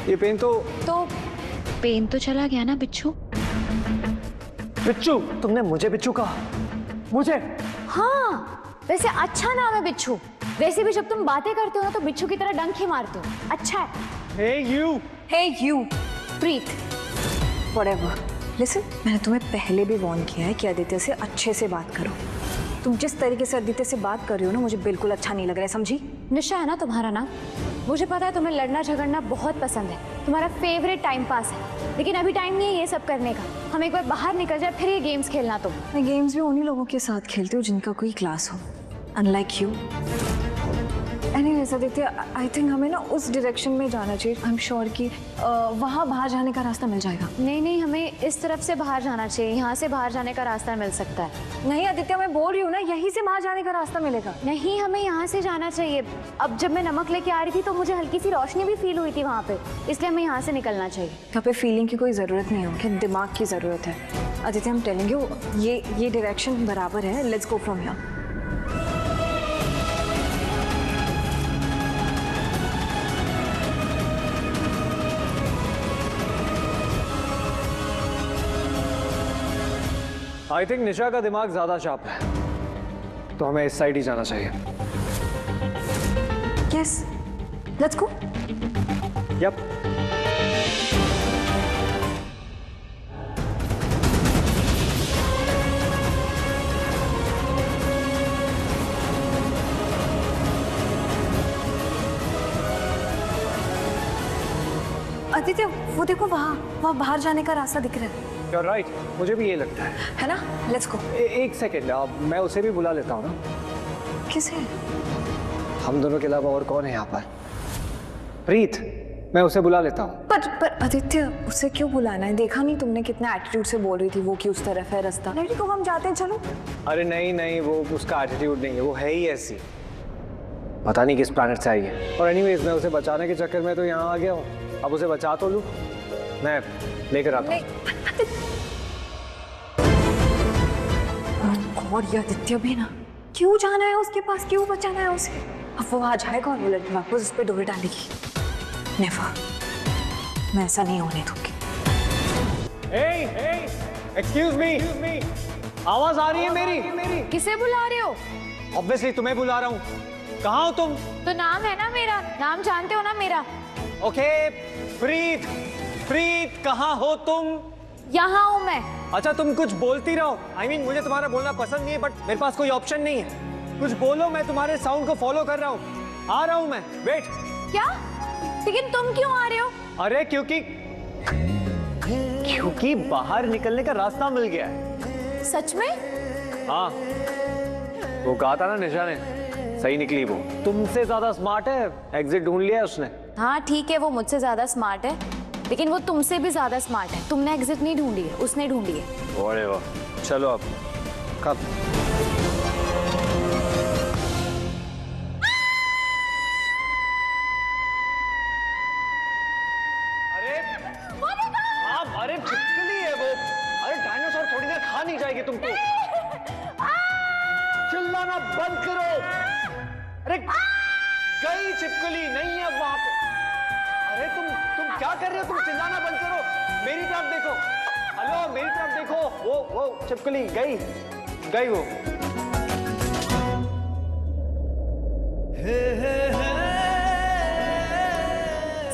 ये पेन तो पेन तो चला गया ना बिच्छू? बिच्छू? तुमने मुझे बिच्छू कहा? मुझे? हाँ, वैसे अच्छा नाम है बिच्छू। वैसे भी जब तुम बातें करते हो ना तो बिच्छू की तरह डंक ही मारते हो। अच्छा है। Hey you, Preet, whatever. Listen, मैंने तुम्हें पहले भी वार्न किया है कि आदित्य से अच्छे से बात करो। तुम जिस तरीके से आदित्य से बात कर रही हो ना, मुझे बिल्कुल अच्छा नहीं लग रहा है, समझी? निशा है ना तुम्हारा नाम? मुझे पता है तुम्हें लड़ना झगड़ना बहुत पसंद है, तुम्हारा फेवरेट टाइम पास है, लेकिन अभी टाइम नहीं है ये सब करने का। हम एक बार बाहर निकल जाए फिर ये गेम्स खेलना। तुम मैं गेम्स भी उन्हीं लोगों के साथ खेलती हूँ जिनका कोई क्लास हो, unlike you. Anyways Aditya, I think हमें ना उस डायरेक्शन में जाना चाहिए। आई एम श्योर कि वहाँ बाहर जाने का रास्ता मिल जाएगा। नहीं, हमें इस तरफ से बाहर जाना चाहिए, यहाँ से बाहर जाने का रास्ता मिल सकता है। नहीं आदित्य, मैं बोल रही हूँ ना, यहीं से बाहर जाने का रास्ता मिलेगा। नहीं, हमें यहाँ से जाना चाहिए। अब जब मैं नमक लेके आ रही थी तो मुझे हल्की सी रोशनी भी फील हुई थी वहाँ पे, इसलिए हमें यहाँ से निकलना चाहिए। यहाँ पे फीलिंग की कोई ज़रूरत नहीं होगी, दिमाग की ज़रूरत है। आदित्य, हम टेलिंग यू, ये डायरेक्शन बराबर है। Let's go from here. I think Nisha का दिमाग ज्यादा शार्प है, तो हमें इस साइड ही जाना चाहिए। Yes, let's go. Yup. Aditya, वो देखो, वहाँ बाहर जाने का रास्ता दिख रहा है। You're right, मुझे भी ये लगता है ना? Let's go. एक सेकेंड, मैं उसे भी बुला लेता हूँ ना। किसे? हम दोनों के अलावा और कौन है यहाँ पर? प्रीत, मैं उसे बुला लेता हूँ। पर आदित्य, उसे क्यों बुलाना है? देखा नहीं तुमने कितना एटीट्यूड से बोल रही थी वो कि उस तरफ है रास्ता। लड़की को हम जाते हैं, चलो। अरे नहीं, वो उसका एटीट्यूड नहीं है, वो है ही ऐसी, पता नहीं किस प्लैनेट से आई है। और एनीवेज, मैं उसे बचाने के चक्कर में तो यहाँ आ गया हूँ। अब उसे बचा तो लूँ, मैं लेकर आता हूँ। और ये आदित्य भी ना, क्यों जाना है उसके पास, क्यों बचाना है उसे? अब वो आ जाएगा और वो लड़की वापस उस पर डोरी डालेगी। नेवर, मैं ऐसा नहीं होने दूंगी। एक्सक्यूज मी, आवाज आ रही है मेरी? किसे बुला रहे हो? ऑब्वियसली तुम्हें बुला रहा हूँ। कहाँ हो तुम? तो नाम है ना मेरा, नाम जानते हो ना मेरा। ओके, प्रीत, कहाँ हो तुम? यहाँ हूँ मैं। अच्छा, तुम कुछ बोलती रहो। I mean, मुझे तुम्हारा बोलना पसंद नहीं है, बट मेरे पास कोई ऑप्शन नहीं है। कुछ बोलो, मैं तुम्हारे साउंड को फॉलो कर रहा हूँ। आ रहा हूँ मैं, वेट। क्या? लेकिन तुम क्यों आ रहे हो? अरे क्योंकि बाहर निकलने का रास्ता मिल गया है। सच में? हाँ, वो कहा था ना निशा ने, सही निकली वो। तुमसे ज्यादा स्मार्ट है, एग्जिट ढूंढ लिया है उसने। हाँ ठीक है, वो मुझसे ज्यादा स्मार्ट है, लेकिन वो तुमसे भी ज्यादा स्मार्ट है। तुमने एग्जिट नहीं ढूंढी है, उसने ढूंढी है। अरे वाह, चलो अब कब? अरे छिपकली है वो। अरे डायनासोर थोड़ी ना खा नहीं जाएगी तुमको। चिल्लाना बंद करो। अरे गई छिपकली, नहीं है वहां पे। अरे तुम क्या कर रहे हो? तुम चिल्लाना बंद करो, मेरी तरफ देखो। हेलो, मेरी तरफ देखो। वो छिपकली गई वो।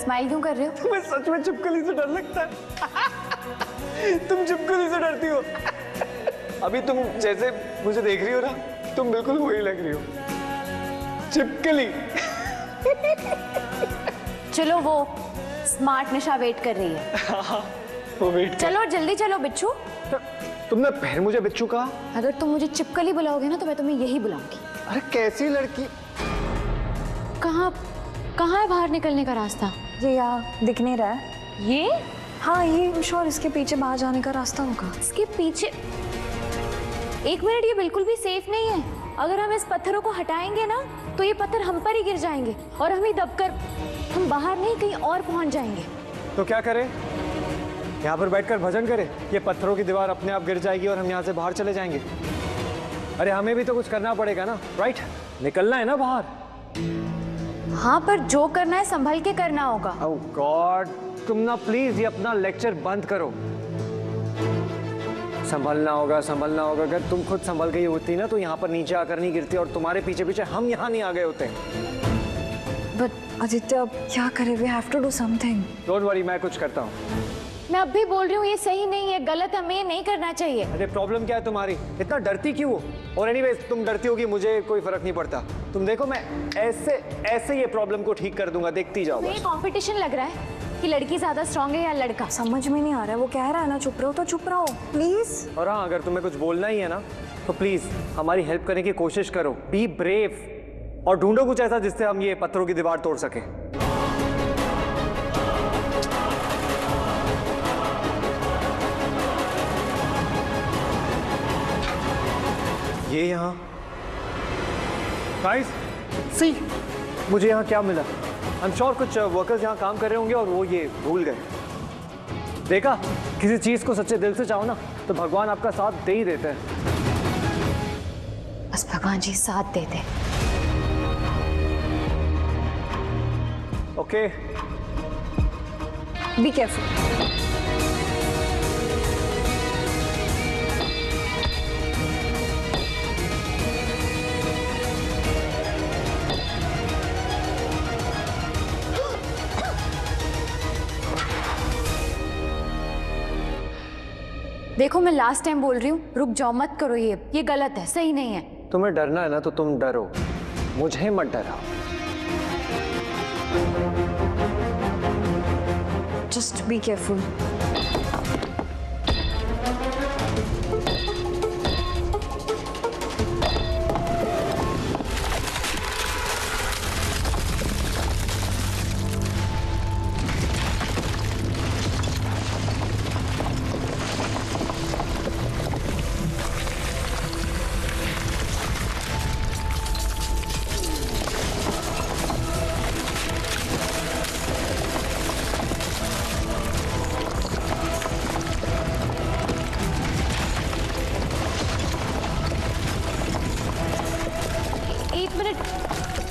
स्माइल क्यों कर रहे हो? तुम्हें सच में छिपकली से डर लगता है? तुम छिपकली से डरती हो? अभी तुम जैसे मुझे देख रही हो ना, तुम बिल्कुल वही लग रही हो, छिपकली। चलो, वो स्मार्ट निशा वेट कर रही है। वो वेट कर। चलो जल्दी चलो बिच्छू। तुमने फिर मुझे बिच्छू कहा? अगर तुम मुझे चिपकली बुलाओगे ना तो मैं तुम्हें यही बुलाऊंगी। अरे कैसी लड़की? कहाँ है बाहर निकलने का रास्ता? ये यहाँ दिख नहीं रहा है। ये? हाँ, ये श्योर इसके पीछे बाहर जाने का रास्ता होगा। इसके पीछे? एक मिनट, ये बिल्कुल भी सेफ नहीं है। अगर हम इस पत्थरों को हटाएंगे ना तो ये पत्थर हम पर ही गिर जाएंगे और हम ही दबकर हम बाहर नहीं कहीं और पहुंच जाएंगे। तो क्या करें? यहाँ पर बैठकर भजन करें? ये पत्थरों की दीवार अपने आप गिर जाएगी और हम यहाँ से बाहर चले जाएंगे। अरे हमें भी तो कुछ करना पड़ेगा ना, राइट? निकलना है ना बाहर। हाँ, पर जो करना है संभल के करना होगा। ओह गॉड, तुम ना प्लीज ये अपना लेक्चर बंद करो। संभलना होगा, संभलना होगा। अगर तुम खुद संभल गई होती ना तो यहाँ पर नीचे आकर नहीं गिरती और तुम्हारे पीछे पीछे हम यहाँ नहीं आ गए होते। बट आदित्य, अब क्या करें? We have to do something. Don't worry, मैं कुछ करता हूँ। मैं अब भी बोल रही हूँ ये सही नहीं है, गलत है, हमें ये नहीं करना चाहिए। अरे प्रॉब्लम क्या है तुम्हारी? इतना डरती क्यों हो? और एनीवेज तुम डरती होगी, मुझे कोई फर्क नहीं पड़ता। तुम देखो, मैं ऐसे ऐसे ये प्रॉब्लम को ठीक कर दूंगा, देखती जाओ। ये कंपटीशन लग रहा है कि लड़की ज्यादा स्ट्रांग है या लड़का। समझ में नहीं आ रहा है, वो कह रहा है ना चुप रहो तो चुप रहो प्लीज। और हाँ, अगर तुम्हें कुछ बोलना ही है ना तो प्लीज हमारी हेल्प करने की कोशिश करो। बी ब्रेव और ढूंढो कुछ ऐसा जिससे हम ये पत्थरों की दीवार तोड़ सके। ये यहाँ गाइस, सी मुझे यहाँ क्या मिला? आई एम श्योर कुछ वर्कर्स यहाँ काम कर रहे होंगे और वो ये भूल गए। देखा, किसी चीज को सच्चे दिल से चाहो ना तो भगवान आपका साथ दे ही देते हैं। बस भगवान जी साथ देते। Okay, be careful. देखो, मैं लास्ट टाइम बोल रही हूँ, रुक जाओ, मत करो ये गलत है, सही नहीं है। तुम्हें डरना है ना तो तुम डरो, मुझे मत डराओ। Just be careful.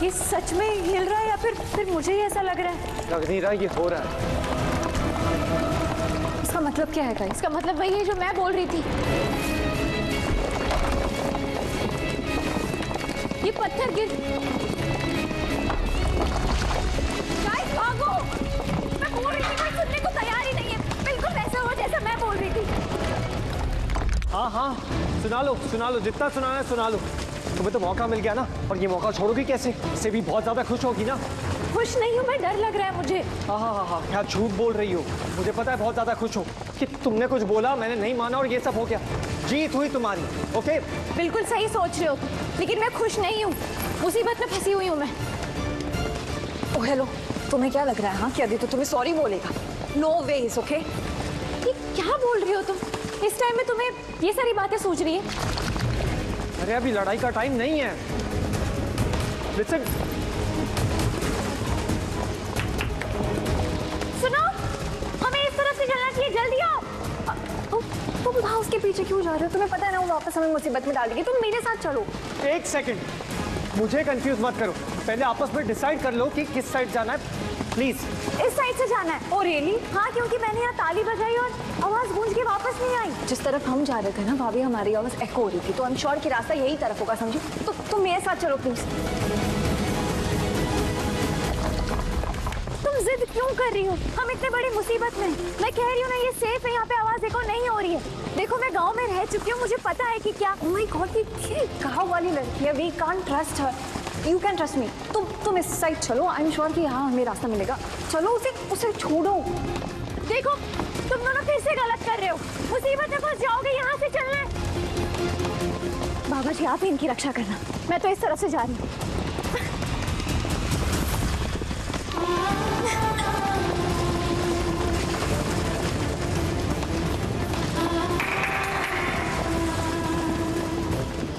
ये सच में हिल रहा है या फिर मुझे ही ऐसा लग रहा है? लग नहीं रहा, ये हो रहा है। इसका मतलब क्या है गाइस? इसका मतलब वही है जो मैं बोल रही थी। ये पत्थर गिर। गाइस भागो! मैं बोल रही थी, कोई सुनने को तैयार ही नहीं है। बिल्कुल वैसा हो जैसा मैं बोल रही थी। हाँ हाँ, सुना लो सुना लो, जितना सुनाना है सुना लो। तुम्हें तो मौका मिल गया ना, और ये मौका छोड़ोगी कैसे? इससे भी बहुत ज्यादा खुश होगी ना। खुश नहीं हूँ मैं, डर लग रहा है मुझे। हाँ हाँ हाँ हाँ, क्या झूठ बोल रही हो? मुझे पता है बहुत ज्यादा खुश हो कि तुमने कुछ बोला, मैंने नहीं माना और ये सब हो गया। जीत हुई तुम्हारी। ओके, बिल्कुल सही सोच रहे हो, लेकिन मैं खुश नहीं हूँ। मुसीबत में फंसी हुई हूँ मैं। ओ हेलो, तुम्हें क्या लग रहा है हाँ कि आदित्य तुम्हें सॉरी बोलेगा? No veg. ओके, ये क्या बोल रही हो तुम? इस टाइम में तुम्हें ये सारी बातें सोच रही है? अरे अभी लड़ाई का टाइम नहीं है। लिसन, सुनो, हमें इस तरफ से चलना चाहिए, जल्दी आओ। तुम वहाँ उसके पीछे क्यों जा रहे हो? तुम्हें पता है ना वो वापस हमें मुसीबत में डाल देगी। तुम मेरे साथ चलो। एक सेकंड, मुझे कंफ्यूज मत करो। पहले आपस में डिसाइड कर लो कि किस साइड जाना है। प्लीज, इस साइड से जाना है। Oh really? हाँ, क्योंकि मैंने यहाँ ताली बजाई और आवाज गूंज के वापस नहीं आई। जिस तरफ हम जा रहे थे ना भाभी, हमारी आवाज एको हो रही थी, तो आई एम श्योर कि रास्ता यही तरफ होगा, समझी? तो तुम मेरे साथ चलो प्लीज। तुम जिद क्यों कर रही हो? हम इतने बड़ी मुसीबत में। मैं कह रही हूँ ना, ये सेफ है, यहाँ पे आवाज एको नहीं हो रही है। देखो, मैं गांव में रह चुकी हूँ, मुझे पता है कि क्या। ओह माय गॉड, ये गाँव वाली लड़की है, we can't trust her. You can trust me. तुम इस साइड चलो, आई एम श्योर कि यहाँ हमें रास्ता मिलेगा। चलो, उसे छोड़ो। देखो, तुम दोनों फिर से गलत कर रहे हो। मुसीबत में फंस जाओगे, यहाँ से चलना है। बाबा जी, आप इनकी रक्षा करना, मैं तो इस तरफ से जा रही हूँ।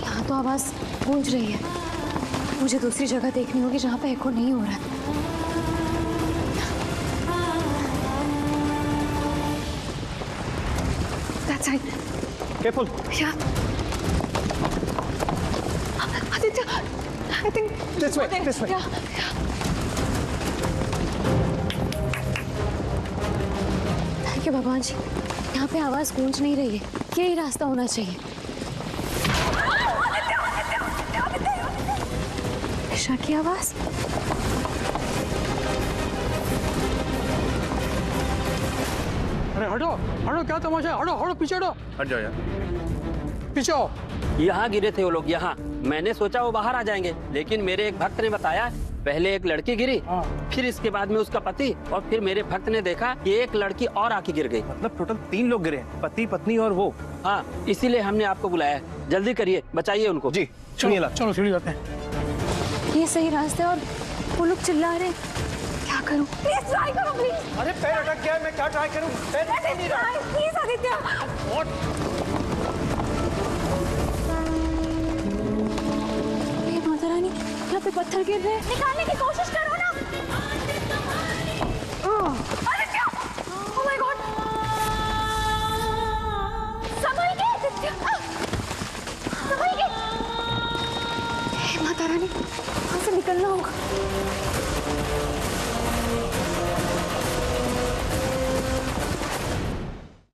यहाँ तो आवाज गूंज रही है, मुझे दूसरी जगह देखनी होगी जहाँ पे एको नहीं हो रहा है। That's right. Careful. Yeah. Aditya, I think This way, this way. Yeah. भगवान जी, यहाँ पे आवाज गूंज नहीं रही है, यही रास्ता होना चाहिए। ईशा की आवाज। अरे हटो हटो, क्या तमाशा है? हटो हटो, पीछे हटो। हट जाओ यार। पीछे आओ। यहाँ गिरे थे वो लोग, यहाँ। मैंने सोचा वो बाहर आ जाएंगे, लेकिन मेरे एक भक्त ने बताया पहले एक लड़की गिरी, फिर इसके बाद में उसका पति, और फिर मेरे भक्त ने देखा कि एक लड़की और आके गिर गई। मतलब टोटल 3 लोग गिरे हैं, पति पत्नी और वो। हाँ, इसीलिए हमने आपको बुलाया है। जल्दी करिए, बचाइए उनको। जी सुनिए ला। चलो सीढ़ी जाते हैं। ये सही रास्ता है और वो लोग चिल्ला रहे हैं। क्या करूं? प्लीज ट्राई करो प्लीज। अरे पैर अटक गया है, मैं क्या ट्राई करूं? पैर निकल नहीं रहा। प्लीज आदित्य। हे माता रानी, यहाँ पे पत्थर गिर रहे हैं। निकालने की कोशिश करो ना। आदित्य! Oh my God! संभल के आदित्य! संभल के! हे माता रानी, वहाँ से निकलना होगा।